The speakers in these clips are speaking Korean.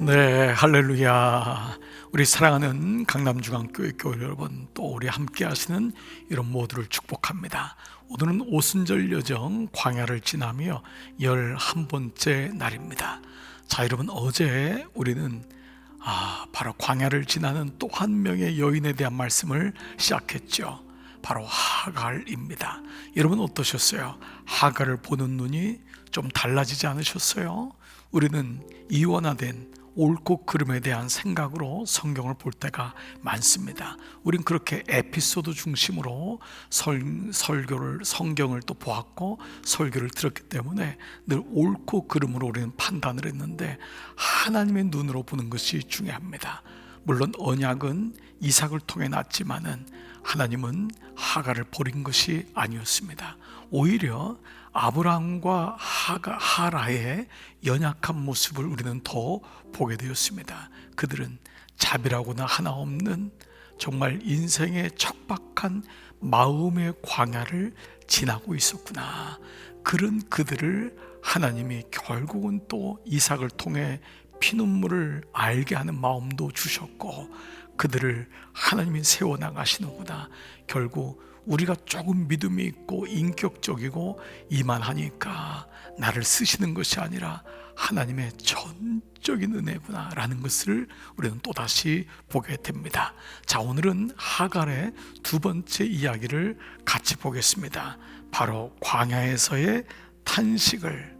네, 할렐루야. 우리 사랑하는 강남중앙교회 교회 여러분, 또 우리 함께 하시는 이런 모두를 축복합니다. 오늘은 오순절 여정 광야를 지나며 11번째 날입니다. 자, 여러분, 어제 우리는 바로 광야를 지나는 또 한 명의 여인에 대한 말씀을 시작했죠. 바로 하갈입니다. 여러분 어떠셨어요? 하갈을 보는 눈이 좀 달라지지 않으셨어요? 우리는 이원화된 옳고 그름에 대한 생각으로 성경을 볼 때가 많습니다. 우린 그렇게 에피소드 중심으로 성경을 또 보았고 설교를 들었기 때문에 늘 옳고 그름으로 우리는 판단을 했는데, 하나님의 눈으로 보는 것이 중요합니다. 물론 언약은 이삭을 통해 났지만은 하나님은 하갈을 버린 것이 아니었습니다. 오히려 아브라함과 하라의 연약한 모습을 우리는 더 보게 되었습니다. 그들은 자비라고나 하나 없는 정말 인생의 척박한 마음의 광야를 지나고 있었구나. 그런 그들을 하나님이 결국은 또 이삭을 통해 피눈물을 알게 하는 마음도 주셨고, 그들을 하나님이 세워나가시는구나. 결국 우리가 조금 믿음이 있고 인격적이고 이만하니까 나를 쓰시는 것이 아니라 하나님의 전적인 은혜구나 라는 것을 우리는 또다시 보게 됩니다. 자, 오늘은 하갈의 두 번째 이야기를 같이 보겠습니다. 바로 광야에서의 탄식을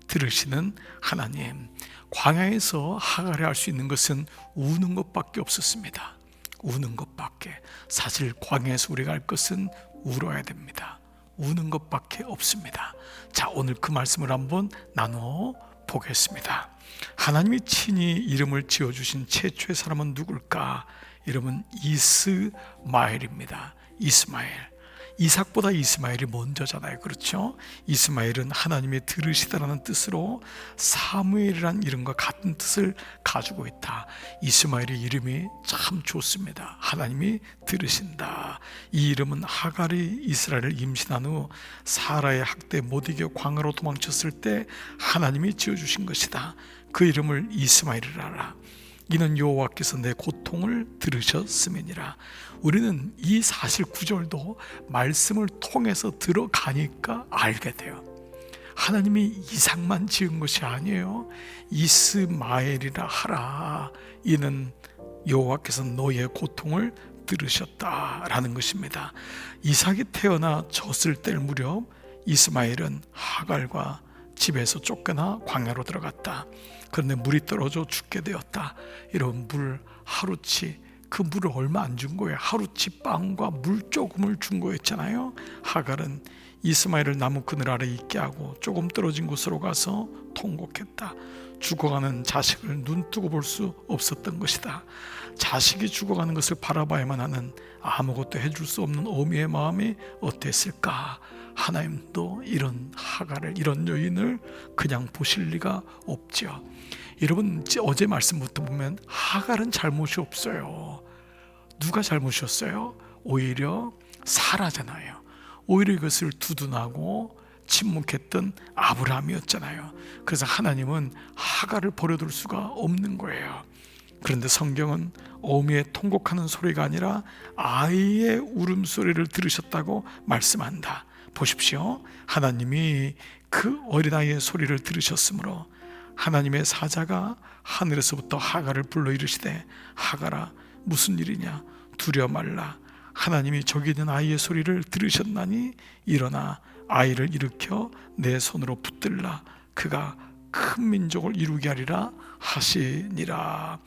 들으시는 하나님. 광야에서 하갈이 할 수 있는 것은 우는 것밖에 없었습니다. 우는 것밖에. 사실 광야에서 우리가 할 것은 울어야 됩니다. 우는 것밖에 없습니다. 자, 오늘 그 말씀을 한번 나눠 보겠습니다. 하나님이 친히 이름을 지어주신 최초의 사람은 누굴까? 이름은 이스마엘입니다. 이스마엘. 이삭보다 이스마엘이 먼저잖아요. 그렇죠? 이스마엘은 하나님이 들으시다라는 뜻으로 사무엘이라는 이름과 같은 뜻을 가지고 있다. 이스마엘의 이름이 참 좋습니다. 하나님이 들으신다. 이 이름은 하갈이 이스라엘을 임신한 후 사라의 학대에 못 이겨 광야로 도망쳤을 때 하나님이 지어주신 것이다. 그 이름을 이스마엘이라. 이는 여호와께서 내 고통을 들으셨음이니라. 우리는 이 사실 구절도 말씀을 통해서 들어가니까 알게 돼요. 하나님이 이삭만 지은 것이 아니에요. 이스마엘이라 하라. 이는 여호와께서 너의 고통을 들으셨다라는 것입니다. 이삭이 태어나 졌을 때 무렵 이스마엘은 하갈과 집에서 쫓겨나 광야로 들어갔다. 그런데 물이 떨어져 죽게 되었다. 이런 물 하루치, 그 물을 얼마 안 준 거예요. 하루치 빵과 물 조금을 준 거였잖아요. 하갈은 이스마엘을 나무 그늘 아래 있게 하고 조금 떨어진 곳으로 가서 통곡했다. 죽어가는 자식을 눈뜨고 볼 수 없었던 것이다. 자식이 죽어가는 것을 바라봐야만 하는 아무것도 해줄 수 없는 어미의 마음이 어땠을까? 하나님도 이런 하갈을, 이런 여인을 그냥 보실 리가 없죠. 여러분, 어제 말씀부터 보면 하갈은 잘못이 없어요. 누가 잘못이었어요? 오히려 사라잖아요. 오히려 이것을 두둔하고 침묵했던 아브라함이었잖아요. 그래서 하나님은 하갈을 버려둘 수가 없는 거예요. 그런데 성경은 어미의 통곡하는 소리가 아니라 아이의 울음소리를 들으셨다고 말씀한다. 보십시오. 하나님이 그 어린아이의 소리를 들으셨으므로 하나님의 사자가 하늘에서부터 하갈을 불러 이르시되 하갈아 무슨 일이냐 두려워 말라. 하나님이 저기 있는 아이의 소리를 들으셨나니 일어나 아이를 일으켜 내 손으로 붙들라. 그가 큰 민족을 이루게 하리라 하시니라.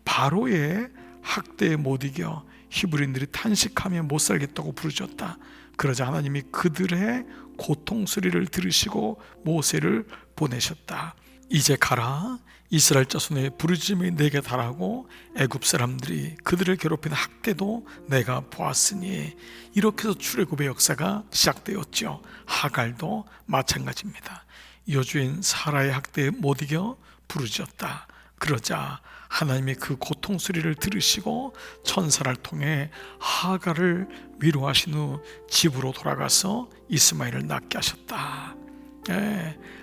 바로의 학대에 못 이겨 히브리인들이 탄식하며 못 살겠다고 부르셨다. 그러자 하나님이 그들의 고통 소리를 들으시고 모세를 보내셨다. 이제 가라. 이스라엘 자손의 부르짖음이 내게 달하고 애굽 사람들이 그들을 괴롭히는 학대도 내가 보았으니. 이렇게 해서 출애굽의 역사가 시작되었죠. 하갈도 마찬가지입니다. 여주인 사라의 학대에 못 이겨 부르짖었다. 그러자 하나님의 그 고통 소리를 들으시고 천사를 통해 하갈을 위로하신 후 집으로 돌아가서 이스마엘을 낳게 하셨다.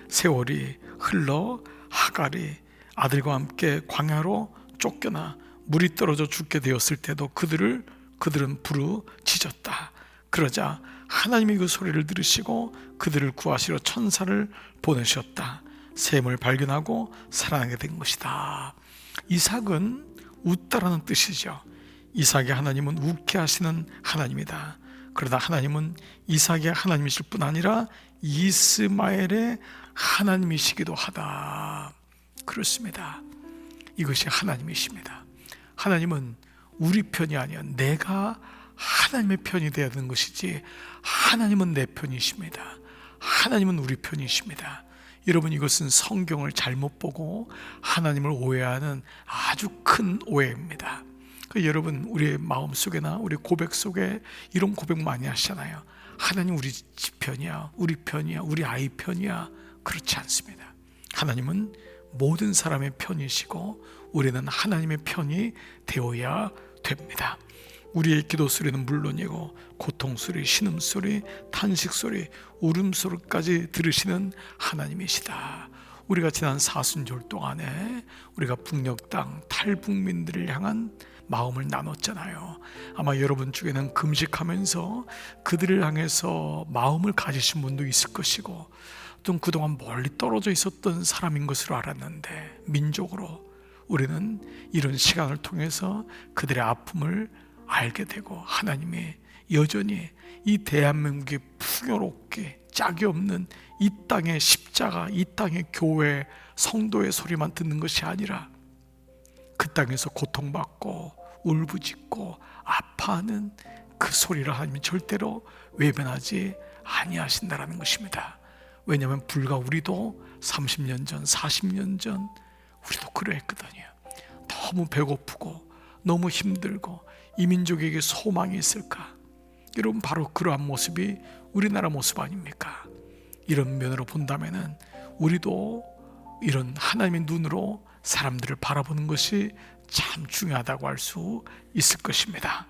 세월이 흘러 하갈이 아들과 함께 광야로 쫓겨나 물이 떨어져 죽게 되었을 때도 그들은 부르짖었다. 그러자 하나님이 그 소리를 들으시고 그들을 구하시러 천사를 보내셨다. 샘을 발견하고 살아나게 된 것이다. 이삭은 웃다라는 뜻이죠. 이삭의 하나님은 웃게 하시는 하나님이다. 그러나 하나님은 이삭의 하나님이실 뿐 아니라 이스마엘의 하나님이시기도 하다. 그렇습니다. 이것이 하나님이십니다. 하나님은 우리 편이 아니야. 내가 하나님의 편이 되어야 하는 것이지, 하나님은 내 편이십니다. 하나님은 우리 편이십니다. 여러분, 이것은 성경을 잘못 보고 하나님을 오해하는 아주 큰 오해입니다. 여러분, 우리의 마음속에나 우리 고백 속에 이런 고백 많이 하시잖아요. 하나님 우리 집 편이야, 우리 편이야, 우리 아이 편이야. 그렇지 않습니다. 하나님은 모든 사람의 편이시고 우리는 하나님의 편이 되어야 됩니다. 우리의 기도 소리는 물론이고 고통소리, 신음소리, 탄식소리, 울음소리까지 들으시는 하나님이시다. 우리가 지난 사순절 동안에 우리가 북녘 땅 탈북민들을 향한 마음을 나눴잖아요. 아마 여러분 중에는 금식하면서 그들을 향해서 마음을 가지신 분도 있을 것이고, 또 그동안 멀리 떨어져 있었던 사람인 것으로 알았는데, 민족으로 우리는 이런 시간을 통해서 그들의 아픔을 알게 되고, 하나님이 여전히 이 대한민국의 풍요롭게 짝이 없는 이 땅의 십자가, 이 땅의 교회, 성도의 소리만 듣는 것이 아니라 그 땅에서 고통받고 울부짖고 아파하는 그 소리를 하나님이 절대로 외면하지 아니하신다라는 것입니다. 왜냐하면 불과 우리도 30년 전, 40년 전 우리도 그러했거든요. 너무 배고프고 너무 힘들고 이 민족에게 소망이 있을까? 여러분, 바로 그러한 모습이 우리나라 모습 아닙니까? 이런 면으로 본다면은 우리도 이런 하나님의 눈으로 사람들을 바라보는 것이 참 중요하다고 할 수 있을 것입니다.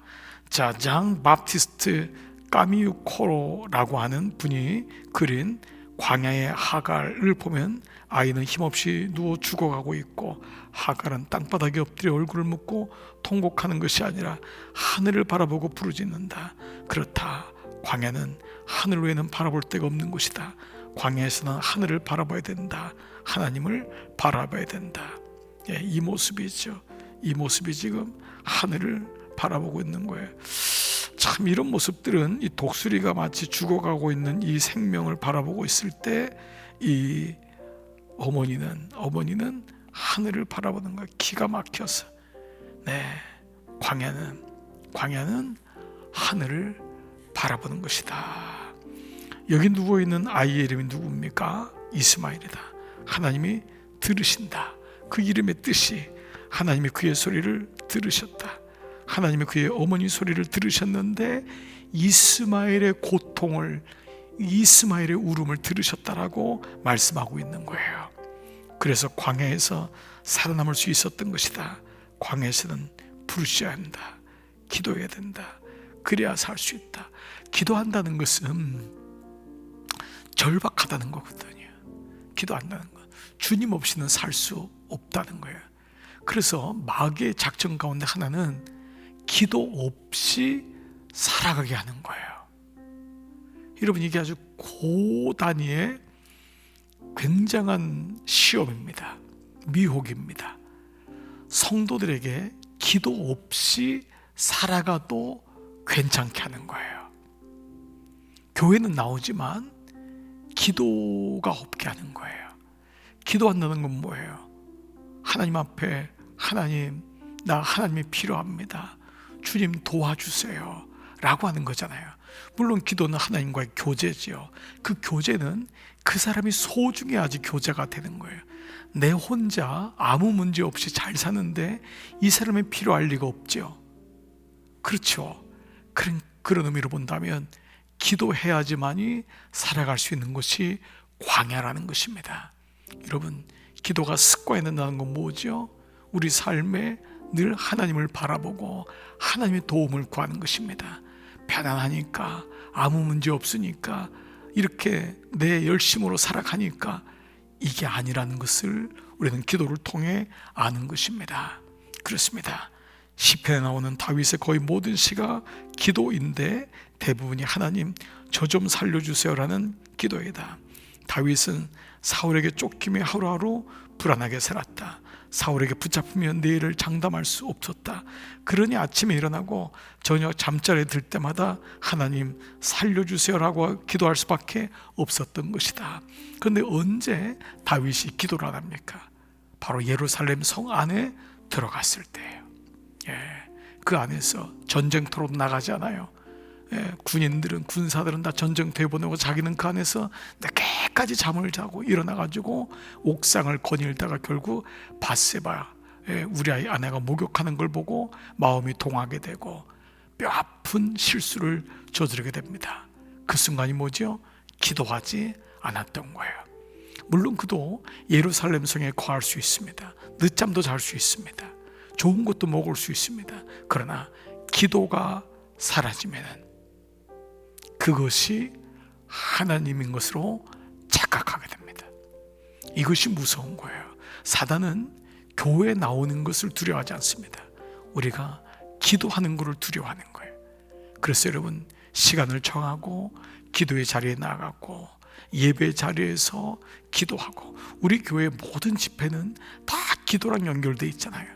자, 장 바프티스트 까미유코로라고 하는 분이 그린 광야의 하갈을 보면 아이는 힘없이 누워 죽어가고 있고, 하갈은 땅바닥에 엎드려 얼굴을 묻고 통곡하는 것이 아니라 하늘을 바라보고 부르짖는다. 그렇다. 광야는 하늘 외에는 바라볼 데가 없는 곳이다. 광야에서는 하늘을 바라봐야 된다. 하나님을 바라봐야 된다. 이 모습이죠. 이 모습이 지금 하늘을 바라보고 있는 거예요. 참, 이런 모습들은 이 독수리가 마치 죽어가고 있는 이 생명을 바라보고 있을 때 이 어머니는 하늘을 바라보는 거예요. 기가 막혀서. 광야는 하늘을 바라보는 것이다. 여기 누워있는 아이의 이름이 누굽니까? 이스마엘이다. 하나님이 들으신다. 그 이름의 뜻이 하나님이 그의 소리를 들으셨다. 하나님이 그의 어머니 소리를 들으셨는데 이스마엘의 고통을, 이스마엘의 울음을 들으셨다라고 말씀하고 있는 거예요. 그래서 광야에서 살아남을 수 있었던 것이다. 광야에서는 부르셔야 한다. 기도해야 된다. 그래야 살 수 있다. 기도한다는 것은 절박하다는 거거든요. 기도한다는 것, 주님 없이는 살 수 없다는 거예요. 그래서 마귀의 작전 가운데 하나는 기도 없이 살아가게 하는 거예요. 여러분, 이게 아주 고단위의 굉장한 시험입니다. 미혹입니다. 성도들에게 기도 없이 살아가도 괜찮게 하는 거예요. 교회는 나오지만 기도가 없게 하는 거예요. 기도한다는 건 뭐예요? 하나님 앞에, 하나님, 나 하나님이 필요합니다. 주님 도와주세요 라고 하는 거잖아요. 물론 기도는 하나님과의 교제지요. 그 교제는 그 사람이 소중해야지 교제가 되는 거예요. 내 혼자 아무 문제 없이 잘 사는데 이 사람이 필요할 리가 없죠. 그렇죠. 그런 의미로 본다면 기도해야지만이 살아갈 수 있는 것이 광야라는 것입니다. 여러분, 기도가 습관이 된다는 건 뭐죠? 우리 삶에 늘 하나님을 바라보고 하나님의 도움을 구하는 것입니다. 편안하니까, 아무 문제 없으니까, 이렇게 내 열심으로 살아가니까 이게 아니라는 것을 우리는 기도를 통해 아는 것입니다. 그렇습니다. 시편에 나오는 다윗의 거의 모든 시가 기도인데 대부분이 하나님 저 좀 살려주세요라는 기도이다. 다윗은 사울에게 쫓기며 하루하루 불안하게 살았다. 사울에게 붙잡히면 내일을 장담할 수 없었다. 그러니 아침에 일어나고 저녁 잠자리에 들 때마다 하나님 살려주세요라고 기도할 수밖에 없었던 것이다. 그런데 언제 다윗이 기도를 안 합니까? 바로 예루살렘 성 안에 들어갔을 때예요. 그 안에서 전쟁터로 나가지 않아요. 군인들은, 군사들은 다 전쟁터에 보내고 자기는 그 안에서 늦게까지 잠을 자고 일어나가지고 옥상을 거닐다가 결국 밧세바, 우리 아이 아내가 목욕하는 걸 보고 마음이 동하게 되고 뼈아픈 실수를 저지르게 됩니다. 그 순간이 뭐죠? 기도하지 않았던 거예요. 물론 그도 예루살렘 성에 거할 수 있습니다. 늦잠도 잘 수 있습니다. 좋은 것도 먹을 수 있습니다. 그러나 기도가 사라지면 그것이 하나님인 것으로 착각하게 됩니다. 이것이 무서운 거예요. 사단은 교회에 나오는 것을 두려워하지 않습니다. 우리가 기도하는 것을 두려워하는 거예요. 그래서 여러분, 시간을 정하고 기도의 자리에 나가고 예배 자리에서 기도하고, 우리 교회 모든 집회는 다 기도랑 연결되어 있잖아요.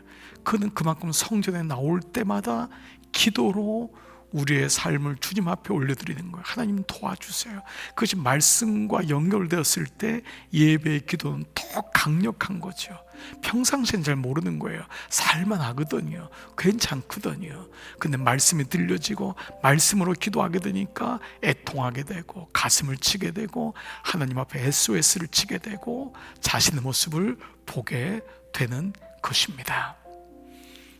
그는 그만큼 성전에 나올 때마다 기도로 우리의 삶을 주님 앞에 올려드리는 거예요. 하나님 도와주세요. 그것이 말씀과 연결되었을 때 예배의 기도는 더 강력한 거죠. 평상시엔 잘 모르는 거예요. 살만하거든요. 괜찮거든요. 근데 말씀이 들려지고 말씀으로 기도하게 되니까 애통하게 되고 가슴을 치게 되고 하나님 앞에 SOS를 치게 되고 자신의 모습을 보게 되는 것입니다.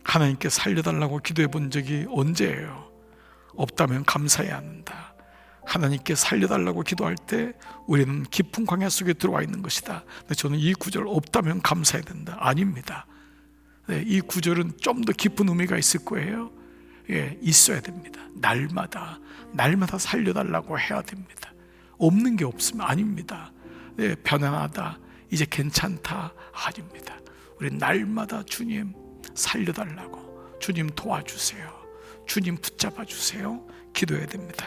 하나님께 살려달라고 기도해 본 적이 언제예요? 없다면 감사해야 한다. 하나님께 살려달라고 기도할 때 우리는 깊은 광야 속에 들어와 있는 것이다. 근데 저는 이 구절 없다면 감사해야 된다. 아닙니다. 이 구절은 좀 더 깊은 의미가 있을 거예요. 있어야 됩니다. 날마다 살려달라고 해야 됩니다. 없는 게 없으면 아닙니다. 편안하다, 이제 괜찮다, 아닙니다. 우리 날마다 주님 살려달라고, 주님 도와주세요, 주님 붙잡아 주세요, 기도해야 됩니다.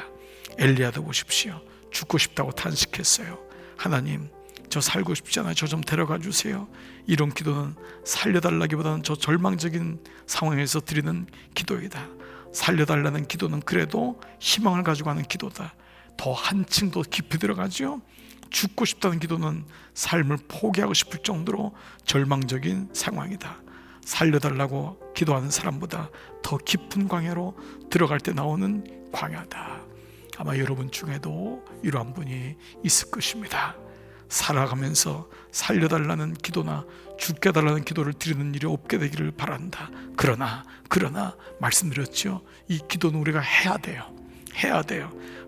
엘리야도 보십시오. 죽고 싶다고 탄식했어요. 하나님, 저 살고 싶지 않아요. 저 좀 데려가 주세요. 이런 기도는 살려달라기보다는 저 절망적인 상황에서 드리는 기도이다. 살려달라는 기도는 그래도 희망을 가지고 하는 기도다. 더 한층 더 깊이 들어가죠. 죽고 싶다는 기도는 삶을 포기하고 싶을 정도로 절망적인 상황이다. 살려달라고 기도하는 사람보다 더 깊은 광야로 들어갈 때 나오는 광야다. 아마 여러분 중에도 이러한 분이 있을 것입니다. 살아가면서 살려달라는 기도나 죽게 달라는 기도를 드리는 일이 없게 되기를 바란다. 그러나 말씀드렸죠. 이 기도는 우리가 해야 돼요.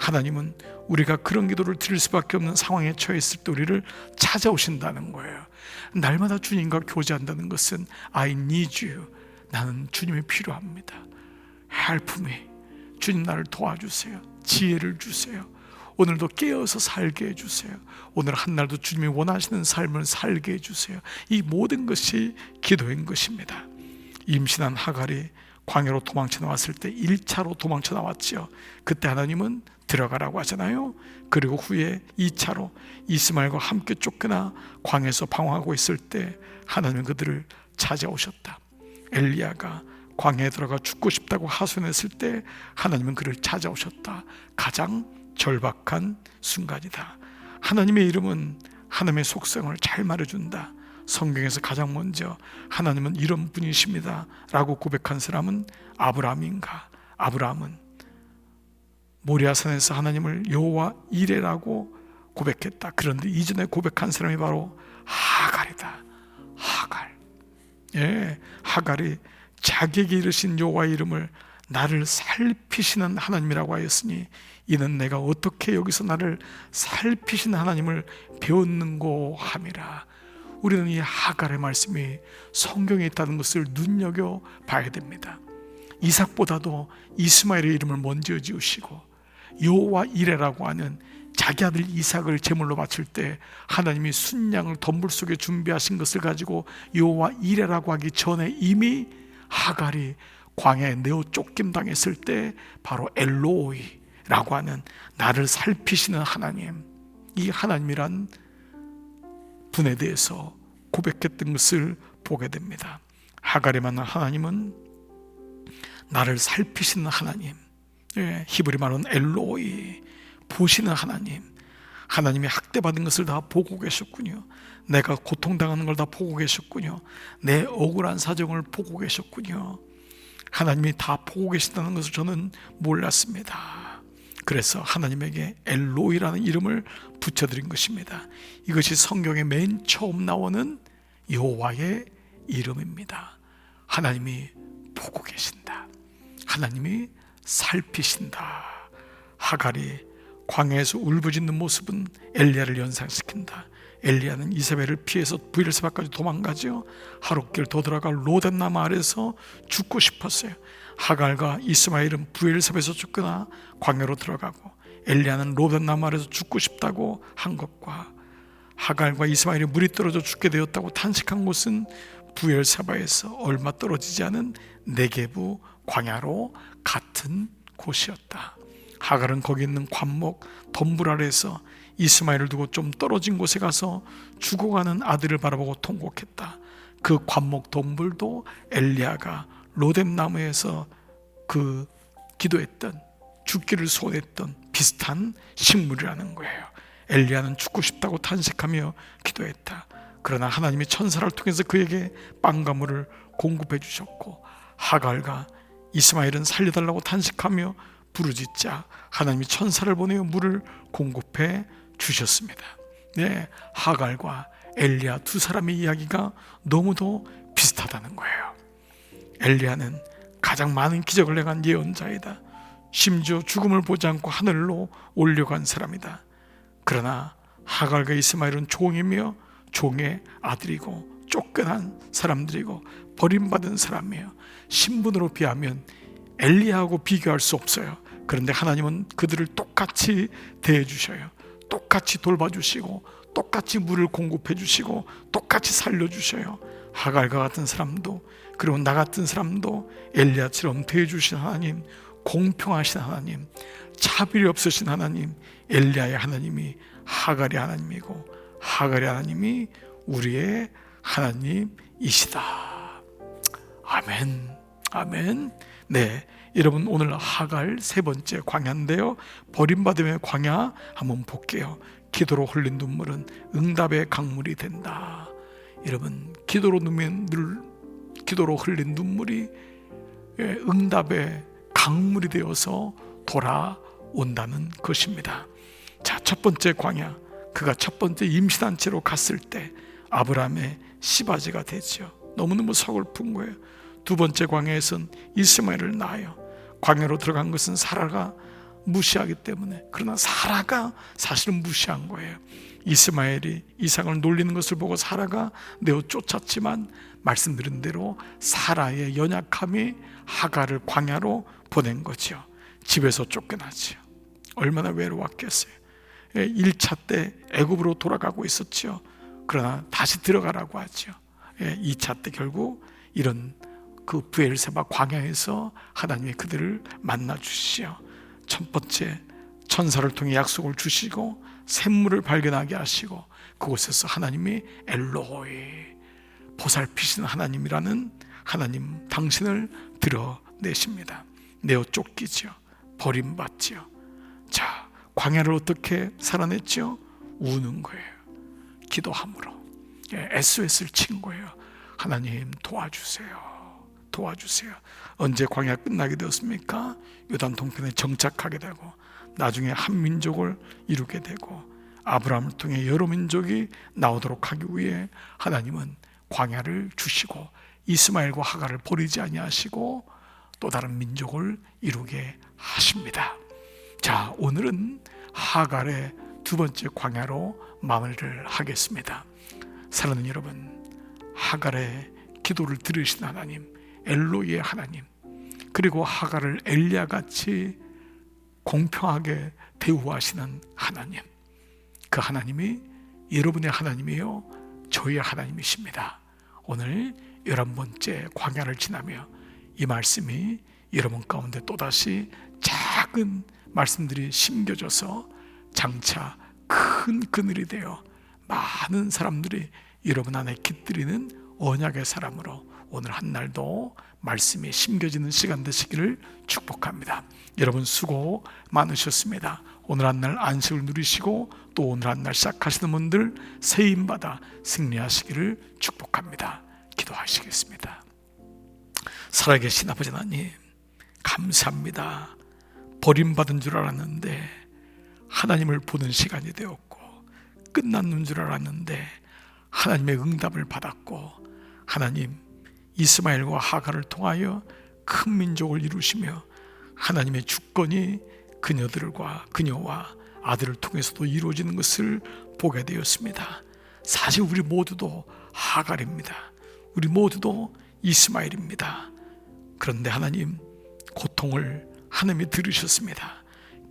하나님은 우리가 그런 기도를 드릴 수밖에 없는 상황에 처했을 때 우리를 찾아오신다는 거예요. 날마다 주님과 교제한다는 것은 I need you, 나는 주님이 필요합니다. Help me, 주님 나를 도와주세요. 지혜를 주세요. 오늘도 깨어서 살게 해주세요. 오늘 한날도 주님이 원하시는 삶을 살게 해주세요. 이 모든 것이 기도인 것입니다. 임신한 하갈이 광야로 도망쳐 나왔을 때 1차로 도망쳐 나왔지요. 그때 하나님은 들어가라고 하잖아요. 그리고 후에 2차로 이스마엘과 함께 쫓겨나 광야에서 방황하고 있을 때 하나님은 그들을 찾아오셨다. 엘리야가 광야에 들어가 죽고 싶다고 하소연했을 때 하나님은 그를 찾아오셨다. 가장 절박한 순간이다. 하나님의 이름은 하나님의 속성을 잘 말해준다. 성경에서 가장 먼저 하나님은 이런 분이십니다 라고 고백한 사람은 아브라함인가? 아브라함은 모리아산에서 하나님을 여호와 이레라고 고백했다. 그런데 이전에 고백한 사람이 바로 하갈이다. 하갈이 자기에게 이르신 여호와의 이름을 나를 살피시는 하나님이라고 하였으니 이는 내가 어떻게 여기서 나를 살피시는 하나님을 배웠는고 함이라. 우리는 이 하갈의 말씀이 성경에 있다는 것을 눈여겨봐야 됩니다. 이삭보다도 이스마엘의 이름을 먼저 지으시고 여호와 이레라고 하는 자기 아들 이삭을 제물로 바칠 때 하나님이 순양을 덤불 속에 준비하신 것을 가지고 여호와 이레라고 하기 전에 이미 하갈이 광야에 내어 쫓김 당했을 때 바로 엘로이라고 하는 나를 살피시는 하나님, 이 하나님이란 분에 대해서 고백했던 것을 보게 됩니다. 하갈이 만난 하나님은 나를 살피시는 하나님, 히브리 말로는 엘로이, 보시는 하나님, 하나님이 학대받은 것을 다 보고 계셨군요. 내가 고통당하는 걸 다 보고 계셨군요. 내 억울한 사정을 보고 계셨군요. 하나님이 다 보고 계신다는 것을 저는 몰랐습니다. 그래서 하나님에게 엘로이라는 이름을 붙여드린 것입니다. 이것이 성경에 맨 처음 나오는 여호와의 이름입니다. 하나님이 보고 계신다, 하나님이 살피신다. 하갈이 광야에서 울부짖는 모습은 엘리야를 연상시킨다. 엘리야는 이세벨을 피해서 브엘세바까지 도망가죠. 하룻길 더 들어가 로뎀나무 아래서 죽고 싶었어요. 하갈과 이스마엘은 브엘세바에서 쫓겨나 광야로 들어가고 엘리야는 로뎀나무 아래서 죽고 싶다고 한 것과 하갈과 이스마엘이 물이 떨어져 죽게 되었다고 탄식한 곳은 브엘세바에서 얼마 떨어지지 않은 네게부 광야로 같은 곳이었다. 하갈은 거기 있는 관목 덤불 아래에서 이스마엘을 두고 좀 떨어진 곳에 가서 죽어가는 아들을 바라보고 통곡했다. 그 관목 덤불도 엘리야가 로뎀나무에서 그 기도했던, 죽기를 소원했던 비슷한 식물이라는 거예요. 엘리야는 죽고 싶다고 탄식하며 기도했다. 그러나 하나님이 천사를 통해서 그에게 빵과 물을 공급해 주셨고, 하갈과 이스마엘은 살려달라고 탄식하며 부르짖자 하나님이 천사를 보내어 물을 공급해 주셨습니다. 네, 하갈과 엘리야 두 사람의 이야기가 너무도 비슷하다는 거예요. 엘리야는 가장 많은 기적을 행한 예언자이다. 심지어 죽음을 보지 않고 하늘로 올려간 사람이다. 그러나 하갈과 이스마엘은 종이며 종의 아들이고 쫓겨난 사람들이고 버림받은 사람이에요. 신분으로 비하면 엘리야하고 비교할 수 없어요. 그런데 하나님은 그들을 똑같이 대해주셔요. 똑같이 돌봐주시고 똑같이 물을 공급해 주시고 똑같이 살려주셔요. 하갈과 같은 사람도, 그리고 나 같은 사람도 엘리야처럼 대해주신 하나님, 공평하신 하나님, 차별이 없으신 하나님, 엘리야의 하나님이 하갈의 하나님이고 하갈의 하나님이 우리의 하나님이시다. 아멘, 아멘. 네, 여러분, 오늘 하갈 세 번째 광야인데요, 버림받음의 광야 한번 볼게요. 기도로 흘린 눈물은 응답의 강물이 된다. 여러분, 기도로 흘린 눈물이 응답의 강물이 되어서 돌아온다는 것입니다. 자, 첫 번째 광야, 그가 첫 번째 임신한 채로 갔을 때 아브라함의 씨바지가 되죠. 너무너무 서글픈 거예요. 두 번째 광야에선 이스마엘을 낳아요. 광야로 들어간 것은 사라가 무시하기 때문에, 그러나 사라가 사실은 무시한 거예요. 이스마엘이 이삭을 놀리는 것을 보고 사라가 내어 쫓았지만 말씀드린 대로 사라의 연약함이 하갈을 광야로 보낸 거죠. 집에서 쫓겨나죠. 얼마나 외로웠겠어요. 1차 때 애굽으로 돌아가고 있었죠. 그러나 다시 들어가라고 하죠. 2차 때 결국 이런 그 브엘세바 광야에서 하나님이 그들을 만나 주시죠. 첫 번째, 천사를 통해 약속을 주시고 샘물을 발견하게 하시고, 그곳에서 하나님이 엘로이, 보살피시는 하나님이라는 하나님 당신을 드러내십니다. 내어 쫓기죠. 버림받죠. 자, 광야를 어떻게 살아냈죠? 우는 거예요. 기도함으로 SOS를 친 거예요. 하나님 도와주세요, 도와주세요. 언제 광야 끝나게 되었습니까? 요단 동편에 정착하게 되고 나중에 한 민족을 이루게 되고 아브라함을 통해 여러 민족이 나오도록 하기 위해 하나님은 광야를 주시고 이스마엘과 하갈을 버리지 아니하시고 또 다른 민족을 이루게 하십니다. 자, 오늘은 하갈의 두 번째 광야로 마무리를 하겠습니다. 사랑하는 여러분, 하갈의 기도를 들으신 하나님, 엘로이의 하나님, 그리고 하갈을 엘리야같이 공평하게 대우하시는 하나님, 그 하나님이 여러분의 하나님이요 저희의 하나님이십니다. 오늘 11번째 광야를 지나며 이 말씀이 여러분 가운데 또다시 작은 말씀들이 심겨져서 장차 큰 그늘이 되어 많은 사람들이 여러분 안에 깃들이는 언약의 사람으로 오늘 한 날도 말씀이 심겨지는 시간 되시기를 축복합니다. 여러분 수고 많으셨습니다. 오늘 한 날 안식을 누리시고 또 오늘 한 날 시작하시는 분들 세임받아 승리하시기를 축복합니다. 기도하시겠습니다. 살아계신 아버지 하나님, 감사합니다. 버림받은 줄 알았는데 하나님을 보는 시간이 되었고, 끝났는 줄 알았는데 하나님의 응답을 받았고, 하나님 이스마엘과 하갈을 통하여 큰 민족을 이루시며 하나님의 주권이 그녀들과 그녀와 아들을 통해서도 이루어지는 것을 보게 되었습니다. 사실 우리 모두도 하갈입니다. 우리 모두도 이스마엘입니다. 그런데 하나님, 고통을 하나님이 들으셨습니다.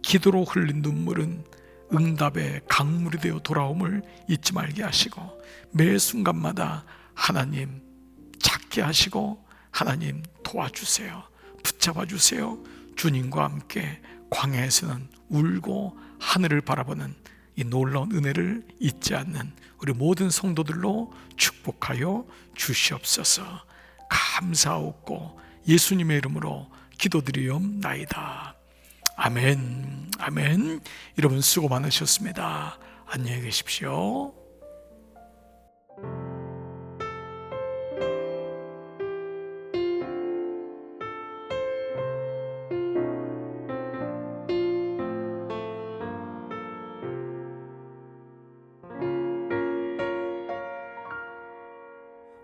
기도로 흘린 눈물은 응답의 강물이 되어 돌아옴을 잊지 말게 하시고, 매 순간마다 하나님 찾게 하시고 하나님 도와주세요. 붙잡아 주세요. 주님과 함께 광야에서는 울고 하늘을 바라보는 이 놀라운 은혜를 잊지 않는 우리 모든 성도들로 축복하여 주시옵소서. 감사하옵고 예수님의 이름으로 기도드리옵나이다. 아멘, 아멘. 여러분 수고 많으셨습니다. 안녕히 계십시오.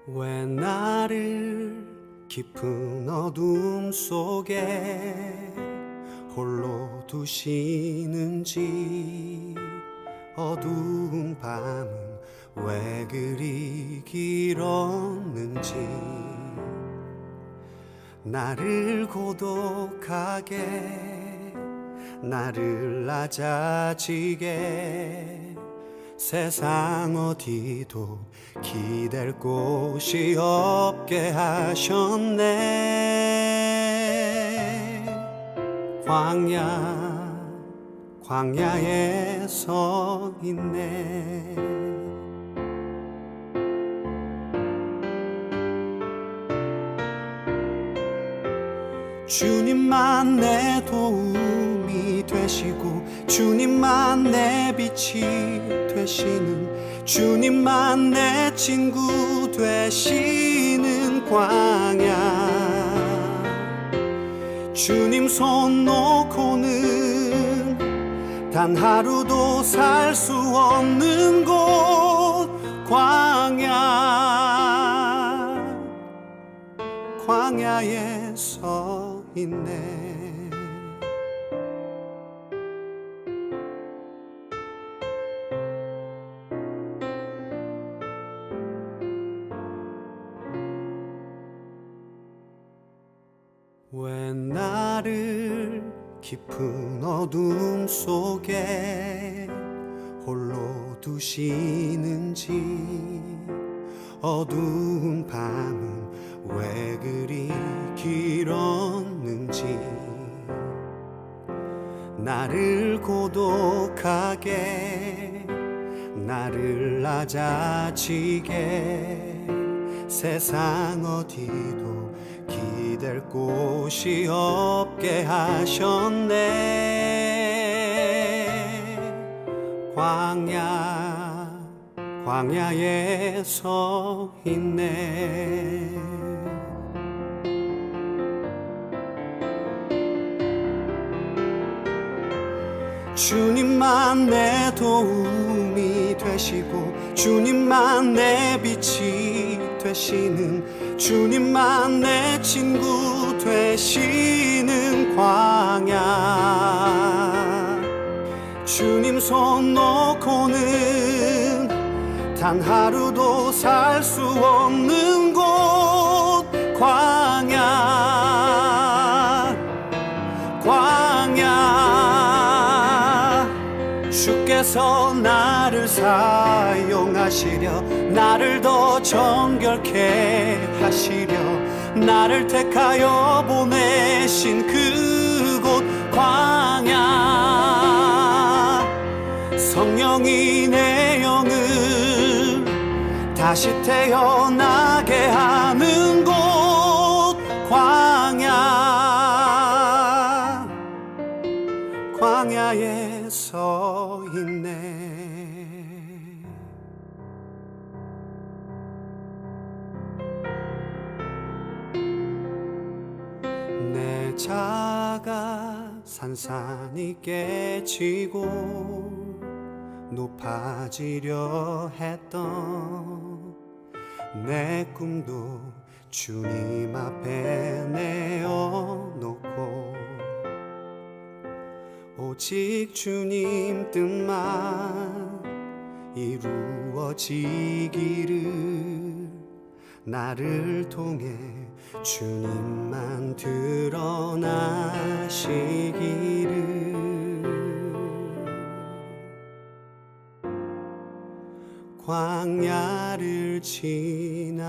왜 나를 깊은 어둠 속에 홀로 두시는지, 어두운 밤은 왜 그리 길었는지, 나를 고독하게 나를 낮아지게 세상 어디도 기댈 곳이 없게 하셨네. 광야에 서 있네. 주님만 내 도움이 되시고 주님만 내 빛이 되시는, 주님만 내 친구 되시는 광야. 주님 손 놓고는 단 하루도 살 수 없는 곳, 광야에 서 있네. 왜 나를 깊은 어둠 속에 홀로 두시는지, 어두운 밤은 왜 그리 길었는지, 나를 고독하게 나를 낮아지게 세상 어디도 기댈 곳이 없게 하셨네. 광야에 서 있네. 주님만 내 도움이 되시고 주님만 내 빛이 되시는, 주님만 내 친구 되시는 광야. 주님 손 놓고는 단 하루도 살 수 없는 곳 광야 광야 주께서 나를 사용하시려 나를 더 정결케 하시려 나를 택하여 보내신 그곳 광야 성령이 내 영을 다시 태어나게 하는 곳 광야 광야에 서 있네. 내 자가 산산이 깨지고 높아지려 했던 내 꿈도 주님 앞에 내어놓고 오직 주님 뜻만 이루어지기를 나를 통해 주님만 드러나시기를 광야를 지나며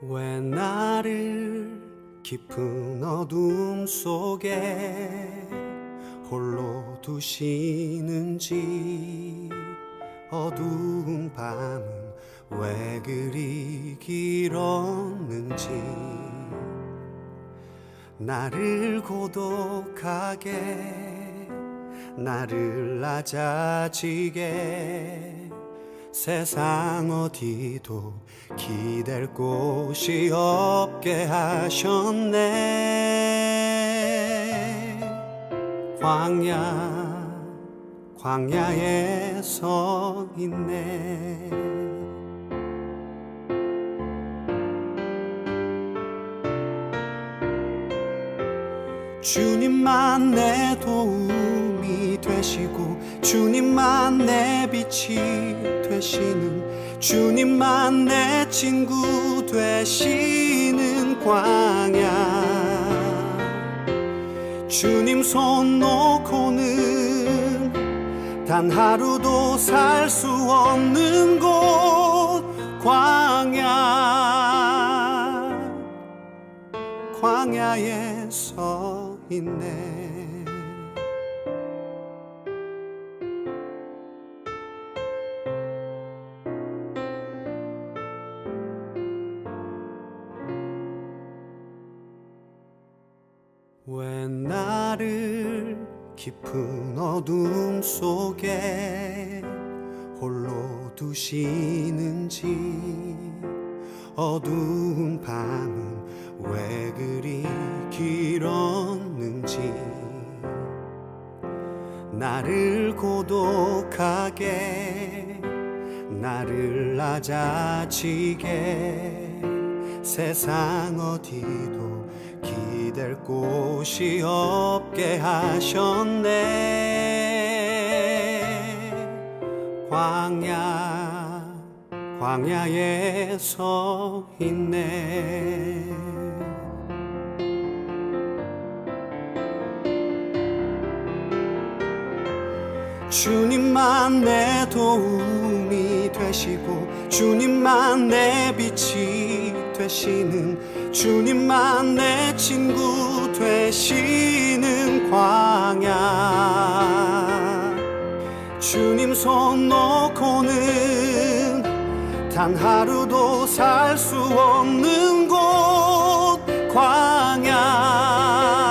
왜 나를 깊은 어둠 속에 홀로 두시는지 어두운 밤은 왜 그리 길었는지 나를 고독하게 나를 낮아지게 세상 어디도 기댈 곳이 없게 하셨네. 광야에 서 있네. 주님만 내 도움이 되시고 주님만 내 빛이 되시는 주님만 내 친구 되시는 광야 주님 손 놓고는 단 하루도 살 수 없는 곳 광야에 서 있네. 왜 나를 깊은 어둠 속에 홀로 두시는지 어두운 밤은 왜 그리 길었는지 나를 고독하게 나를 낮아지게 세상 어디도 기댈 곳이 없게 하셨네. 광야에 서 있네. 주님만 내 도움이 되시고 주님만 내 빛이 되시는 주님만 내 친구 되시는 광야 주님 손 놓고는 단 하루도 살 수 없는 곳 광야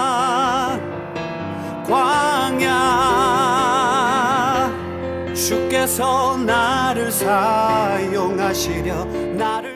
통해서 나를 사용하시려 나를